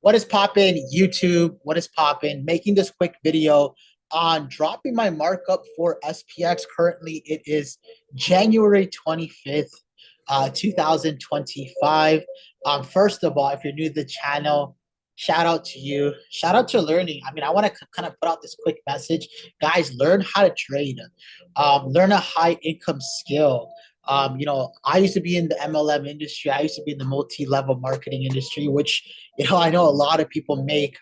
What is poppin', YouTube? What is poppin'? Making this quick video on dropping my markup for SPX. Currently, it is January 25th, 2025. First of all, if you're new to the channel, shout out to you. Shout out to learning. I mean, I want to kind of put out this quick message. Guys, learn how to trade. Learn a high income skill. I used to be in the MLM industry. I used to be in the multi-level marketing industry, which, I know a lot of people make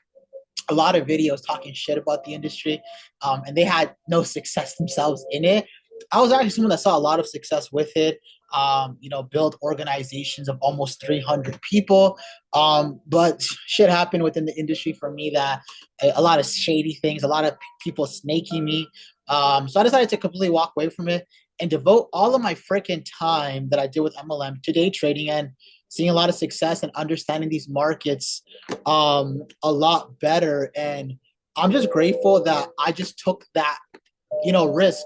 a lot of videos talking shit about the industry, and they had no success themselves in it. I was actually someone that saw a lot of success with it. Build organizations of almost 300 people. But shit happened within the industry for me that a lot of shady things, a lot of people snaking me. So I decided to completely walk away from it and devote all of my freaking time that I did with MLM to day trading and seeing a lot of success and understanding these markets a lot better. And I'm just grateful that I just took that, risk,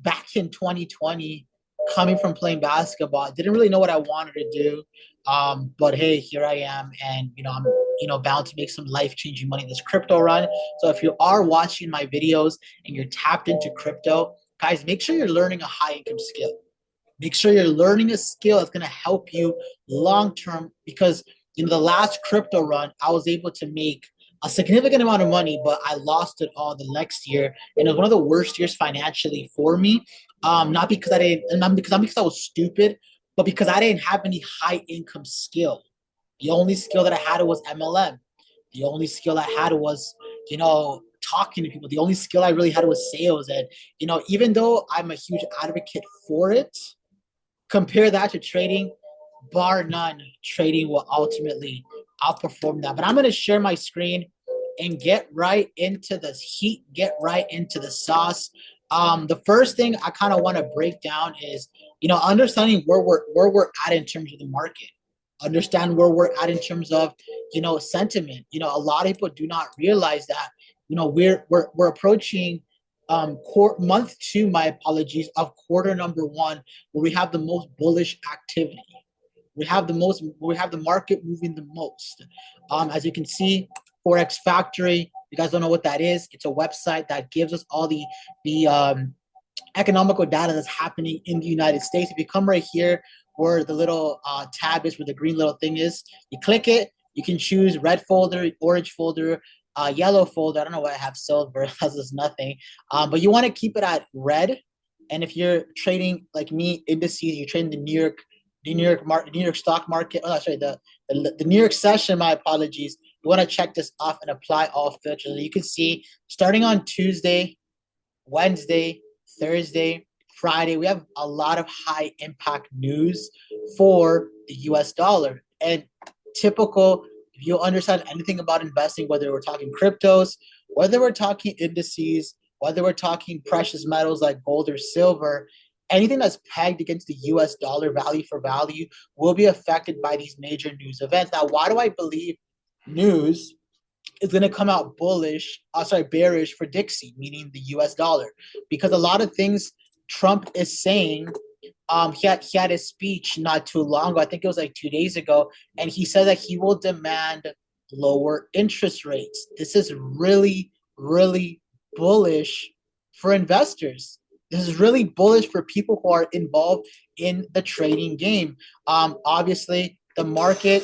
back in 2020, coming from playing basketball. I didn't really know what I wanted to do. But hey, here I am. And, I'm, bound to make some life-changing money in this crypto run. So if you are watching my videos and you're tapped into crypto, guys, make sure you're learning a high income skill. Make sure you're learning a skill that's going to help you long term, because in the last crypto run, I was able to make a significant amount of money, but I lost it all the next year. And it was one of the worst years financially for me. Not because I was stupid, but because I didn't have any high income skill. The only skill that I had was MLM. The only skill I had was, talking to people. The only skill I really had was sales. And, even though I'm a huge advocate for it, compare that to trading, bar none, trading will ultimately outperform that. But I'm going to share my screen and get right into the heat, get right into the sauce. The first thing I kind of want to break down is, understanding where we're at in terms of the market. Understand where we're at in terms of, sentiment. A lot of people do not realize that, we're approaching month two, my apologies, of quarter number one, where we have the most bullish activity. We have the market moving the most. As you can see, Forex Factory, you guys don't know what that is. It's a website that gives us all the economical data that's happening in the United States. If you come right here where the little tab is, where the green little thing is, you click it, you can choose red folder, orange folder, yellow folder. I don't know why I have silver, because there's nothing. But you want to keep it at red. And if you're trading like me, indices, you're trading the New York stock market. Oh, sorry, the New York session. My apologies. You want to check this off and apply all filters. You can see starting on Tuesday, Wednesday, Thursday, Friday, we have a lot of high impact news for the US dollar. And typical, if you understand anything about investing, whether we're talking cryptos, whether we're talking indices, whether we're talking precious metals like gold or silver, anything that's pegged against the US dollar value for value will be affected by these major news events. Now, why do I believe news is going to come out bearish for Dixie, meaning the US dollar? Because a lot of things Trump is saying, he had his speech not too long ago, I think it was like 2 days ago, and he said that he will demand lower interest rates. This is really, really bullish for investors. This is really bullish for people who are involved in the trading game. Obviously, the market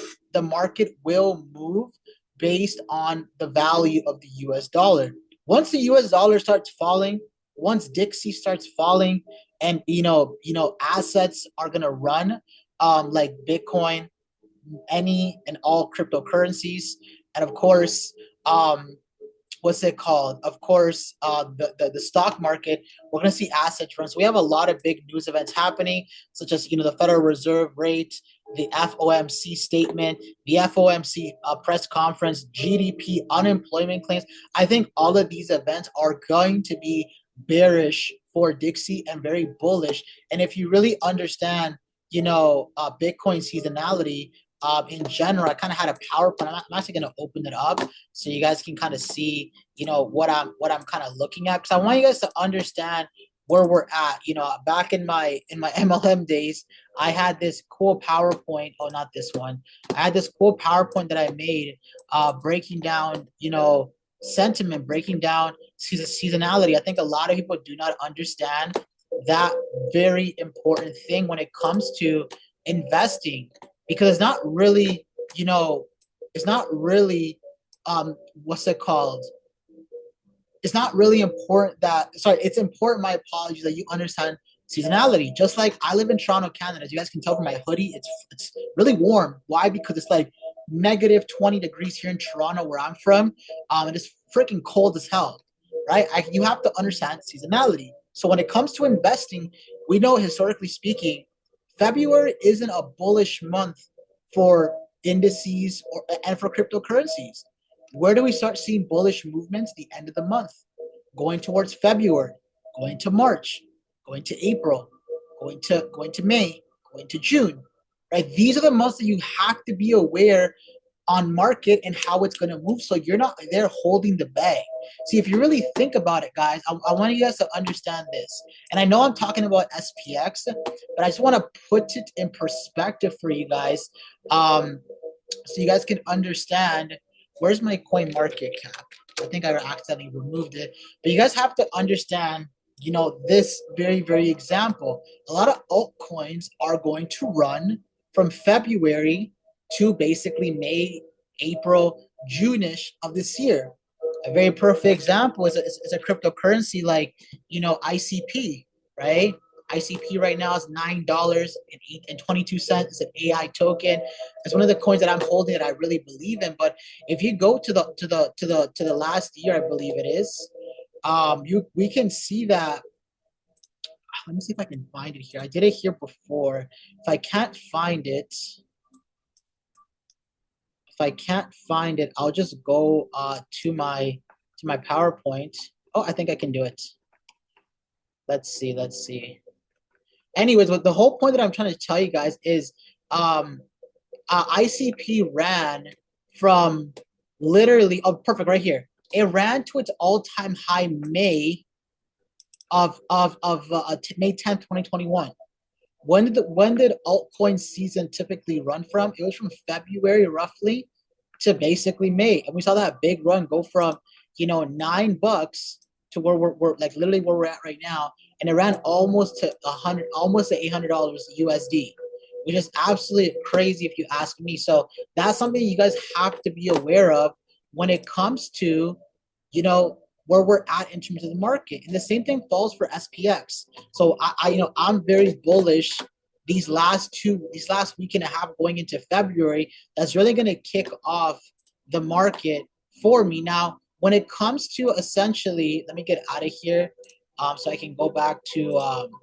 will move based on the value of the US dollar. Once the US dollar starts falling, once Dixie starts falling, and assets are gonna run, like Bitcoin, any and all cryptocurrencies, and of course, what's it called? Of course, the stock market, we're going to see assets run. So we have a lot of big news events happening, such as, the Federal Reserve rate, the FOMC statement, the FOMC press conference, GDP, unemployment claims. I think all of these events are going to be bearish for Dixie and very bullish. And if you really understand, Bitcoin seasonality, in general, I kind of had a PowerPoint. I'm actually going to open it up so you guys can kind of see, what I'm kind of looking at, because I want you guys to understand where we're at. You know, back in my MLM days, I had this cool PowerPoint. Oh, not this one. I had this cool PowerPoint that I made, breaking down, you know, sentiment, breaking down seasonality. I think a lot of people do not understand that very important thing when it comes to investing, because it's not really, you know, it's not really, what's it called? It's not really important that, sorry, it's important, my apologies, that you understand seasonality. Just like I live in Toronto, Canada. As you guys can tell from my hoodie, it's really warm. Why? Because it's like negative 20 degrees here in Toronto where I'm from. And it's freaking cold as hell, right? You have to understand seasonality. So when it comes to investing, we know historically speaking, February isn't a bullish month for indices and for cryptocurrencies. Where do we start seeing bullish movements? The end of the month, going towards February, going to March, going to April, going to May, going to June. Right? These are the months that you have to be aware on market and how it's going to move, so you're not there holding the bag. See, if you really think about it, guys, I want you guys to understand this. And I know I'm talking about SPX, but I just want to put it in perspective for you guys, so you guys can understand. Where's my coin market cap? I think I accidentally removed it. But you guys have to understand, you know, this very, very example. A lot of altcoins are going to run from February to basically May, April, June-ish of this year. A very perfect example is a cryptocurrency like, you know, ICP, right? ICP right now is $9.22. It's an AI token. It's one of the coins that I'm holding that I really believe in. But if you go to the last year, I believe it is, we can see that. Let me see if I can find it here. I did it here before. If I can't find it, I'll just go to my PowerPoint. Oh, I think I can do it. Let's see. Anyways, what the whole point that I'm trying to tell you guys is, ICP ran from literally, oh, perfect, right here. It ran to its all-time high May of May 10th, 2021. When did altcoin season typically run from? It was from February roughly to basically May, and we saw that big run go from, you know, $9 to where we're like literally where we're at right now, and it ran almost to $800 USD, which is absolutely crazy if you ask me. So that's something you guys have to be aware of when it comes to, you know, where we're at in terms of the market. And the same thing falls for SPX. So I you know, I'm very bullish these last week and a half going into February. That's really going to kick off the market for me. Now, when it comes to essentially, let me get out of here, so I can go back to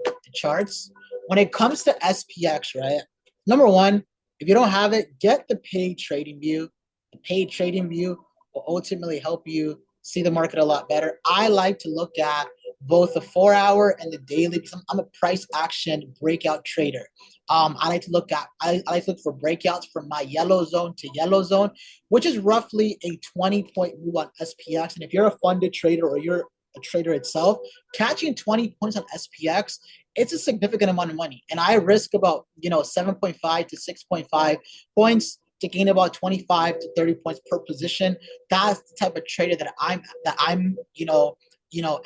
the charts. When it comes to SPX, right? Number one, if you don't have it, get the paid trading view. The paid trading view will ultimately help you see the market a lot better. I like to look at both the 4-hour and the daily because I'm a price action breakout trader. I like to look for breakouts from my yellow zone to yellow zone, which is roughly a 20-point move on SPX. And if you're a funded trader or you're a trader itself, catching 20 points on SPX, it's a significant amount of money. And I risk about, you know, 7.5 to 6.5 points to gain about 25 to 30 points per position. That's the type of trader that I'm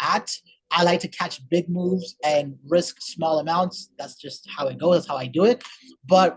at. I like to catch big moves and risk small amounts. That's just how it goes. That's how I do it. But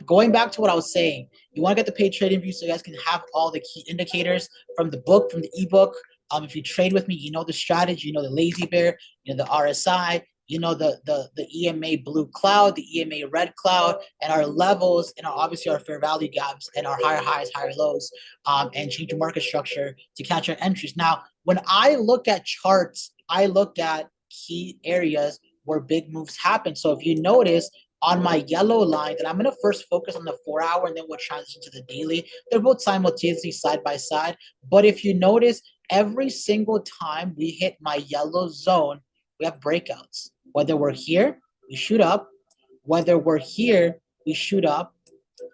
going back to what I was saying, you want to get the paid trading view so you guys can have all the key indicators from the book, from the ebook. If you trade with me, you know the strategy, you know the lazy bear, you know the RSI, you know the EMA blue cloud, the EMA red cloud, and our levels, and obviously our fair value gaps, and our higher highs, higher lows, and change your market structure to catch our entries. Now, when I look at charts, I look at key areas where big moves happen. So if you notice on my yellow line, that I'm going to first focus on the 4-hour and then we'll transition to the daily. They're both simultaneously side by side. But if you notice, every single time we hit my yellow zone, we have breakouts. Whether we're here, we shoot up. Whether we're here, we shoot up.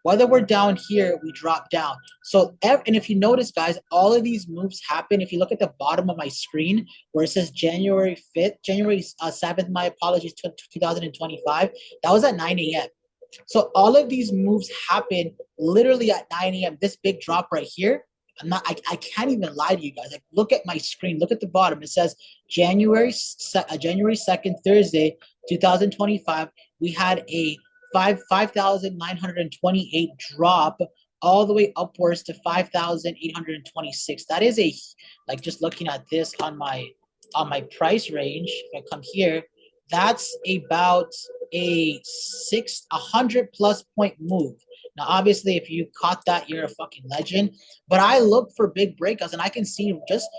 whether we're down here, we drop down. So, and if you notice, guys, all of these moves happen. If you look at the bottom of my screen where it says January 5th, January 7th, my apologies, 2025, that was at 9 a.m. So all of these moves happen literally at 9 a.m. This big drop right here, I can't even lie to you guys. Like, look at my screen. Look at the bottom. It says January 2nd, Thursday, 2025. We had a 5,928 drop all the way upwards to 5,826. That is a, like, just looking at this on my price range. If I come here, that's about a 100 plus point move. Now, obviously, if you caught that, you're a fucking legend. But I look for big breakouts, and I can see just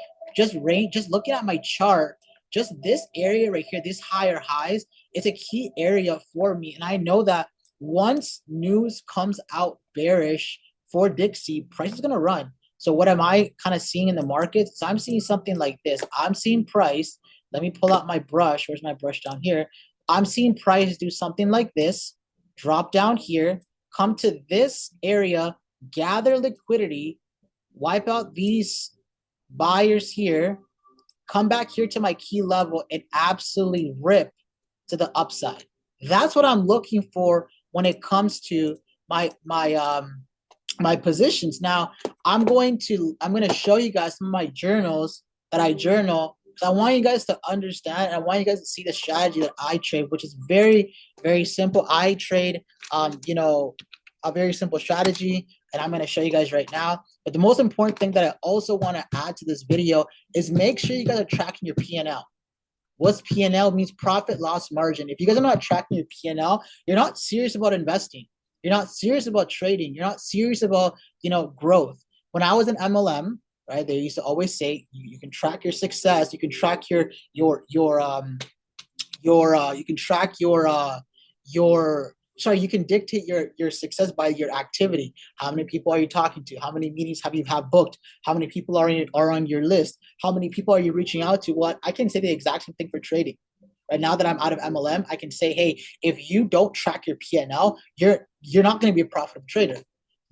looking at my chart, just this area right here, these higher highs, it's a key area for me. And I know that once news comes out bearish for Dixie, price is gonna run. So what am I kind of seeing in the market? So I'm seeing something like this. I'm seeing price. Let me pull out my brush. Where's my brush down here? I'm seeing price do something like this, drop down here, come to this area, gather liquidity, wipe out these buyers here, come back here to my key level, and absolutely rip to the upside. That's what I'm looking for when it comes to my positions. Now, I'm going to show you guys some of my journals that I journal. I want you guys to understand. I want you guys to see the strategy that I trade, which is very, very simple. I trade, a very simple strategy, and I'm going to show you guys right now. But the most important thing that I also want to add to this video is make sure you guys are tracking your P&L. What's P&L means? Profit loss margin. If you guys are not tracking your P&L, you're not serious about investing. You're not serious about trading. You're not serious about, growth. When I was in MLM, right, they used to always say you can track your success. You can track you can track you can dictate your success by your activity. How many people are you talking to? How many meetings have you booked? How many people are on your list? How many people are you reaching out to? What I can say the exact same thing for trading. Right now that I'm out of MLM, I can say, hey, if you don't track your P&L, you're not going to be a profitable trader.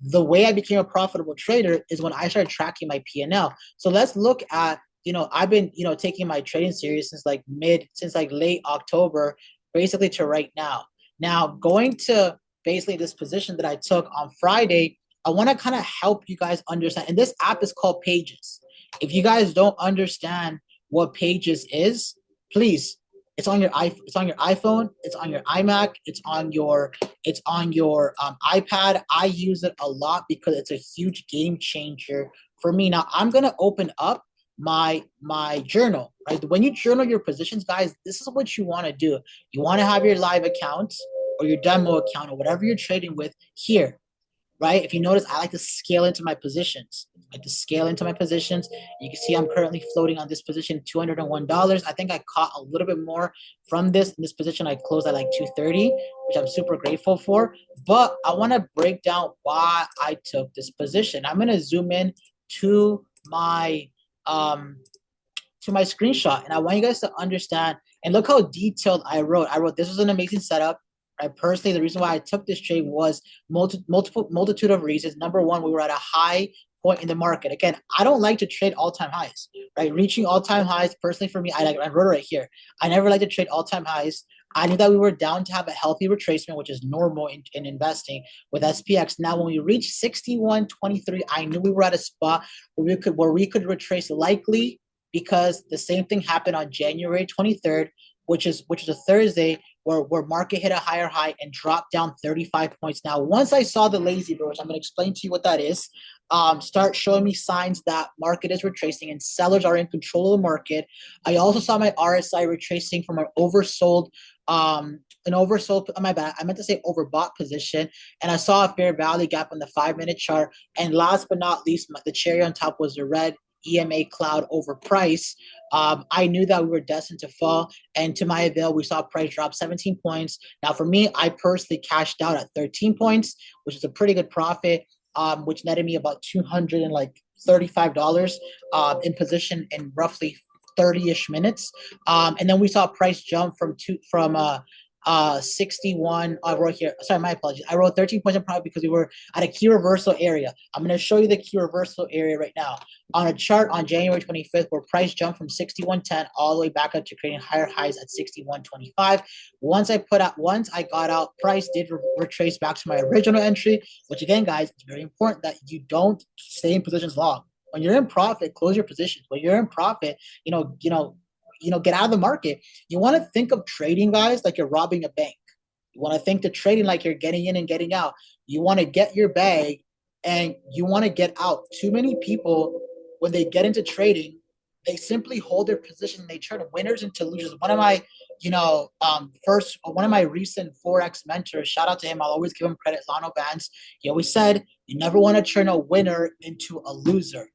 The way I became a profitable trader is when I started tracking my P&L. So let's look at, I've been, taking my trading serious since late October, basically to right now. Now, going to basically this position that I took on Friday, I want to kind of help you guys understand. And this app is called Pages. If you guys don't understand what Pages is, please, it's on your iPhone, it's on your iMac, it's on your iPad. I use it a lot because it's a huge game changer for me. Now I'm gonna open up my journal. Right, when you journal your positions, guys, this is what you want to do. You want to have your live account or your demo account or whatever you're trading with here. Right? If you notice, I like to scale into my positions. You can see I'm currently floating on this position, $201. I think I caught a little bit more from this. In this position, I closed at like 230, which I'm super grateful for. But I want to break down why I took this position. I'm going to zoom in to my screenshot, and I want you guys to understand. And look how detailed I wrote. This was an amazing setup. Right? Personally, the reason why I took this trade was multitude of reasons. Number one, we were at a high point in the market. Again, I don't like to trade all-time highs, right? Reaching all-time highs, personally for me, I wrote it right here. I never like to trade all-time highs. I knew that we were down to have a healthy retracement, which is normal in investing with SPX. Now, when we reached 61.23, I knew we were at a spot where we could retrace, likely because the same thing happened on January 23rd, which is a Thursday, where market hit a higher high and dropped down 35 points. Now, once I saw the lazy bear, which I'm going to explain to you what that is, start showing me signs that market is retracing and sellers are in control of the market. I also saw my RSI retracing from an oversold, my bad, I meant to say overbought position, and I saw a fair value gap on the 5-minute chart. And last but not least, the cherry on top was the red EMA cloud over price. I knew that we were destined to fall, and to my avail, we saw price drop 17 points. Now, for me, I personally cashed out at 13 points, which is a pretty good profit, which netted me about $235 in position in roughly 30-ish minutes. And then we saw price jump from 61. I wrote here. Sorry, my apologies. I wrote 13 points in profit because we were at a key reversal area. I'm going to show you the key reversal area right now on a chart on January 25th, where price jumped from 61.10 all the way back up to creating higher highs at 61.25. Once I got out, price did retrace back to my original entry. Which again, guys, it's very important that you don't stay in positions long. When you're in profit, close your positions. When you're in profit, get out of the market. You want to think of trading, guys, like you're robbing a bank. You want to think of trading like you're getting in and getting out. You want to get your bag and you want to get out. Too many people, when they get into trading, they simply hold their position. They turn winners into losers. One of my, one of my recent Forex mentors, shout out to him. I'll always give him credit. Lano Vance. He always said, you never want to turn a winner into a loser.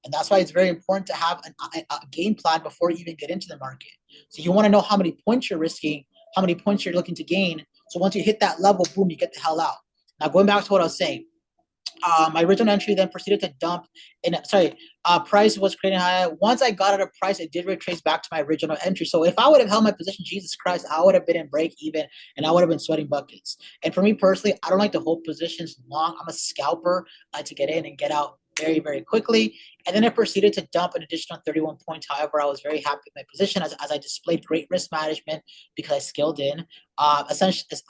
And that's why it's very important to have a game plan before you even get into the market. So you want to know how many points you're risking, how many points you're looking to gain. So once you hit that level, boom, you get the hell out. Now, going back to what I was saying, my original entry then proceeded to dump price was creating high. Once I got out of price, it did retrace back to my original entry. So if I would have held my position, Jesus Christ, I would have been in break even and I would have been sweating buckets. And for me personally, I don't like to hold positions long. I'm a scalper. I like to get in and get out very, very quickly. And then I proceeded to dump an additional 31 points. However, I was very happy with my position as I displayed great risk management because I scaled in,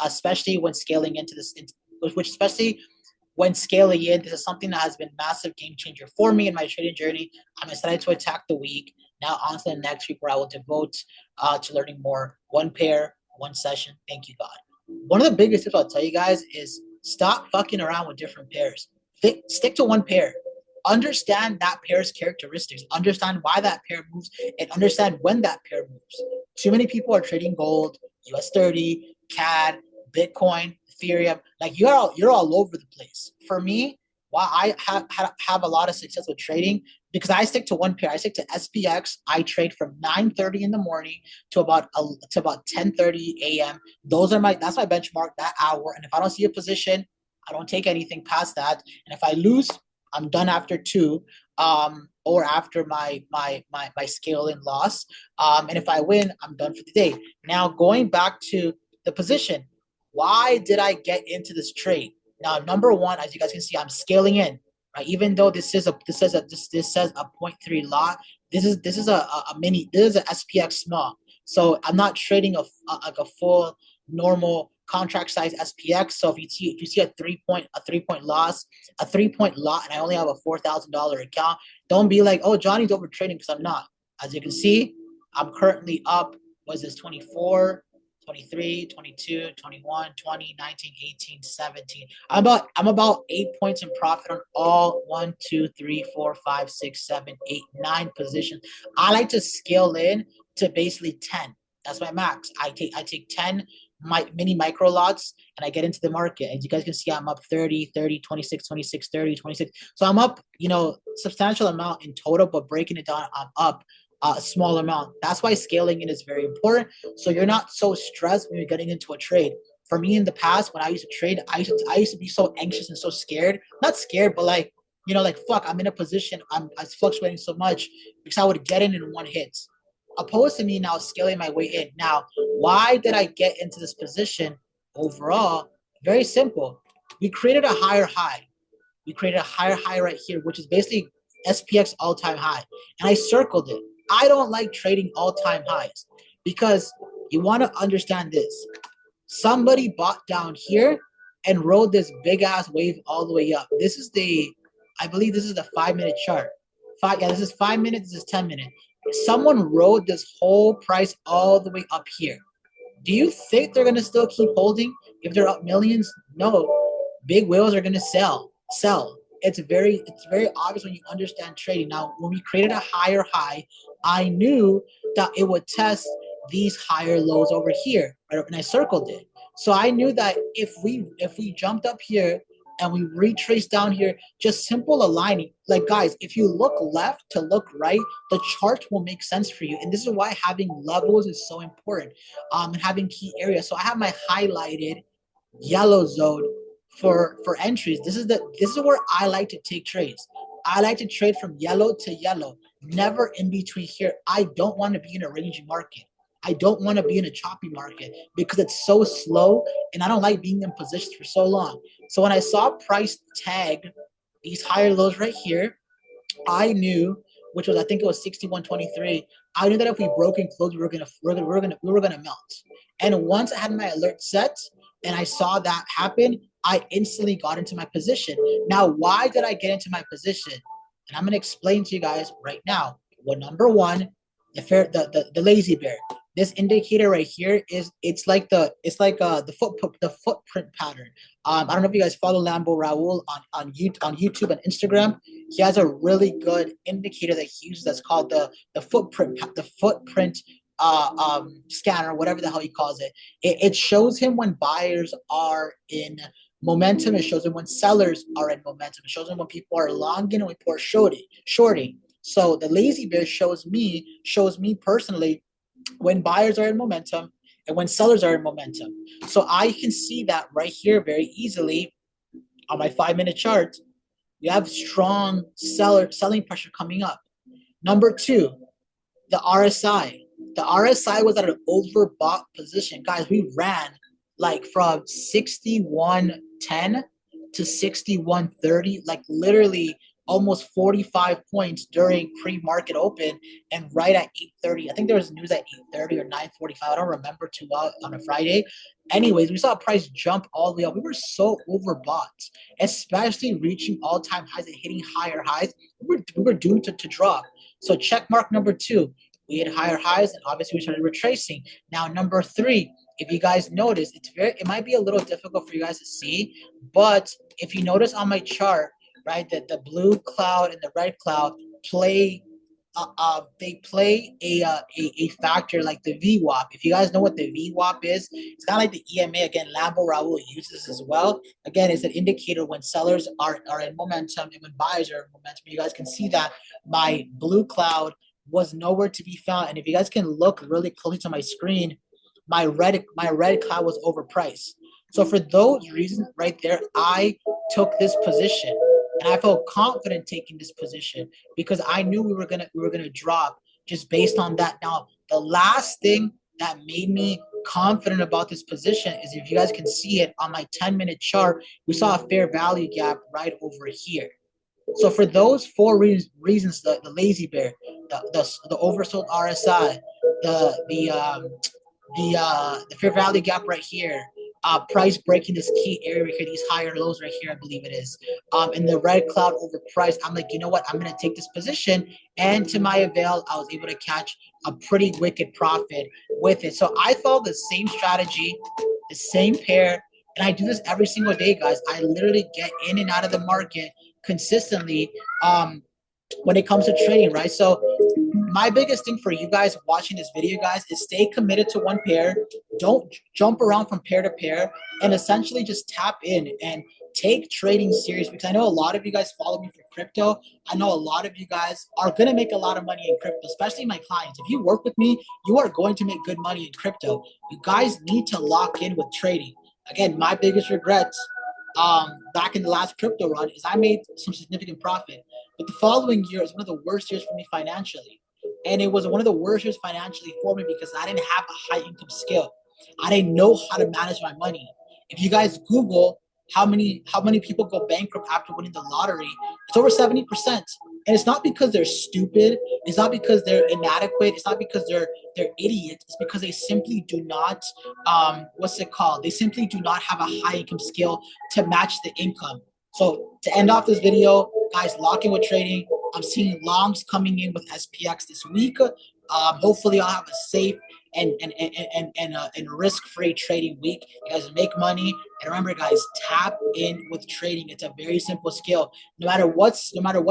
especially when scaling into this, which especially when scaling in, this is something that has been a massive game changer for me in my trading journey. I'm excited to attack the week. Now on to the next week where I will devote to learning more. One pair, one session. Thank you, God. One of the biggest tips I'll tell you guys is stop fucking around with different pairs. Stick to one pair. Understand that pair's characteristics. Understand why that pair moves and understand when that pair moves. Too many people are trading gold, US 30, CAD, Bitcoin, Ethereum. Like you're all over the place. For me, why I have a lot of success with trading because I stick to one pair. I stick to SPX. I trade from 9:30 in the morning to about 10:30 a.m. That's my benchmark that hour. And if I don't see a position, I don't take anything past that. And if I lose, I'm done after 2, or after my scale in loss. And if I win, I'm done for the day. Now going back to the position, why did I get into this trade? Now, number one, as you guys can see, I'm scaling in. Right, even though this says a 0.3 lot, this is a SPX small. So I'm not trading a full normal contract size SPX. So if you see a 3-point loss, a 3-point lot, and I only have a $4,000 account, don't be like, oh, Johnny's over trading, because I'm not. As you can see, I'm currently up. Was this 24? 23, 22, 21, 20, 19, 18, 17. I'm about 8 points in profit on all 1, 2, 3, 4, 5, 6, 7, 8, 9 positions. I like to scale in to basically 10. That's my max. I take 10 mini micro lots and I get into the market. As you guys can see, I'm up 30, 30, 26, 26, 30, 26. So I'm up, substantial amount in total, but breaking it down, I'm up a small amount. That's why scaling in is very important. So you're not so stressed when you're getting into a trade. For me in the past, when I used to trade, I used to be so anxious and so scared. Not scared, but like fuck, I'm in a position, I'm fluctuating so much because I would get in one hit. Opposed to me now scaling my way in. Now, why did I get into this position overall? Very simple. We created a higher high. We created a higher high right here, which is basically SPX all-time high. And I circled it. I don't like trading all-time highs because you want to understand this. Somebody bought down here and rode this big-ass wave all the way up. This is I believe this is the 5-minute chart. This is 5 minutes, this is 10 minutes. Someone rode this whole price all the way up here. Do you think they're going to still keep holding if they're up millions? No. Big whales are going to sell. It's very obvious when you understand trading. Now, when we created a higher high, I knew that it would test these higher lows over here, right? And I circled it. So I knew that if we jumped up here and we retrace down here, just simple aligning. Like guys, if you look left to look right, the chart will make sense for you. And this is why having levels is so important. And having key areas. So I have my highlighted yellow zone for entries. This is where I like to take trades. I like to trade from yellow to yellow, never in between here. I don't want to be in a ranging market. I don't want to be in a choppy market because it's so slow and I don't like being in positions for so long. So when I saw price tag these higher lows right here, I knew, which was I think it was 61.23. I knew that if we broke and closed, we were gonna melt. And once I had my alert set and I saw that happen, I instantly got into my position. Now, why did I get into my position? And I'm gonna explain to you guys right now. Well, number one, the lazy bear. This indicator right here is the footprint pattern. I don't know if you guys follow Lambo Raul on YouTube and Instagram. He has a really good indicator that he uses that's called the footprint scanner, whatever the hell he calls it. It shows him when buyers are in momentum. It shows him when sellers are in momentum. It shows him when people are longing and when people are shorting. So the lazy bear shows me personally when buyers are in momentum and when sellers are in momentum. So I can see that right here very easily on my 5-minute chart. We have strong selling pressure coming up. Number two, the RSI. The RSI was at an overbought position. Guys, we ran like from 61.10 to 61.30, like literally almost 45 points during pre-market open and right at 8:30. I think there was news at 8:30 or 9:45. I don't remember too well on a Friday. Anyways, we saw a price jump all the way up. We were so overbought, especially reaching all-time highs and hitting higher highs. We were doomed to drop. So check mark number two. We had higher highs and obviously we started retracing. Now number three, if you guys notice, it might be a little difficult for you guys to see, but if you notice on my chart, right, that the blue cloud and the red cloud play they play a factor like the VWAP. If you guys know what the VWAP is, it's kind of like the EMA. Again, Lambo Raul uses as well. Again, it's an indicator when sellers are in momentum and when buyers are in momentum. You guys can see that my blue cloud was nowhere to be found. And if you guys can look really closely to my screen, my red cloud was overpriced. So for those reasons right there, I took this position. And I felt confident taking this position because I knew we were gonna drop just based on that. Now, the last thing that made me confident about this position is if you guys can see it on my 10-minute chart, we saw a fair value gap right over here. So for those four reasons, the lazy bear, the oversold RSI, the fair value gap right here, price breaking this key area here, these higher lows right here, I believe it is, and the red cloud overpriced. I'm like, you know what? I'm gonna take this position, and to my avail, I was able to catch a pretty wicked profit with it. So I follow the same strategy, the same pair, and I do this every single day, guys. I literally get in and out of the market consistently when it comes to trading, right? So my biggest thing for you guys watching this video, guys, is stay committed to one pair. Don't jump around from pair to pair, and essentially just tap in and take trading serious, because I know a lot of you guys follow me for crypto. I know a lot of you guys are going to make a lot of money in crypto, especially my clients. If you work with me, you are going to make good money in crypto. You guys need to lock in with trading. Again, my biggest regrets back in the last crypto run is I made some significant profit. But the following year is one of the worst years for me financially. And it was one of the worst years financially for me because I didn't have a high income skill. I didn't know how to manage my money. If you guys Google how many people go bankrupt after winning the lottery, it's over 70%. And it's not because they're stupid. It's not because they're inadequate. It's not because they're idiots. It's because they simply do not they simply do not have a high income skill to match the income. So to end off this video, guys, lock in with trading. I'm seeing longs coming in with SPX this week. Hopefully, I'll have a safe and risk-free trading week. You guys make money, and remember, guys, tap in with trading. It's a very simple skill. No matter what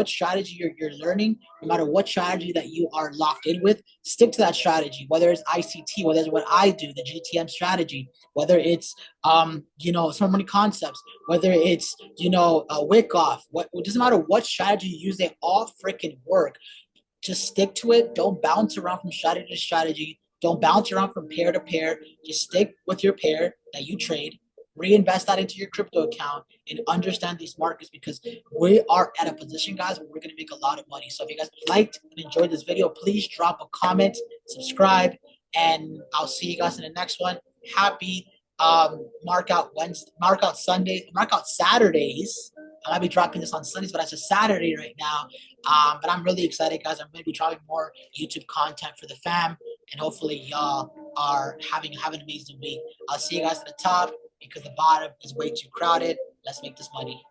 strategy you're learning, no matter what strategy that you are locked in with, stick to that strategy. Whether it's ICT, whether it's what I do, the GTM strategy, whether it's smart money concepts, whether it's a wick off. It doesn't matter what strategy you use; they all freaking work. Just stick to it. Don't bounce around from strategy to strategy. Don't bounce around from pair to pair. Just stick with your pair that you trade. Reinvest that into your crypto account and understand these markets, because we are at a position, guys, where we're going to make a lot of money. So if you guys liked and enjoyed this video, please drop a comment, subscribe, and I'll see you guys in the next one. Happy mark out Sunday, mark out Saturdays. I might be dropping this on Sundays, but it's a Saturday right now. But I'm really excited, guys. I'm going to be dropping more YouTube content for the fam, and hopefully y'all are have an amazing week. I'll see you guys at the top because the bottom is way too crowded. Let's make this money.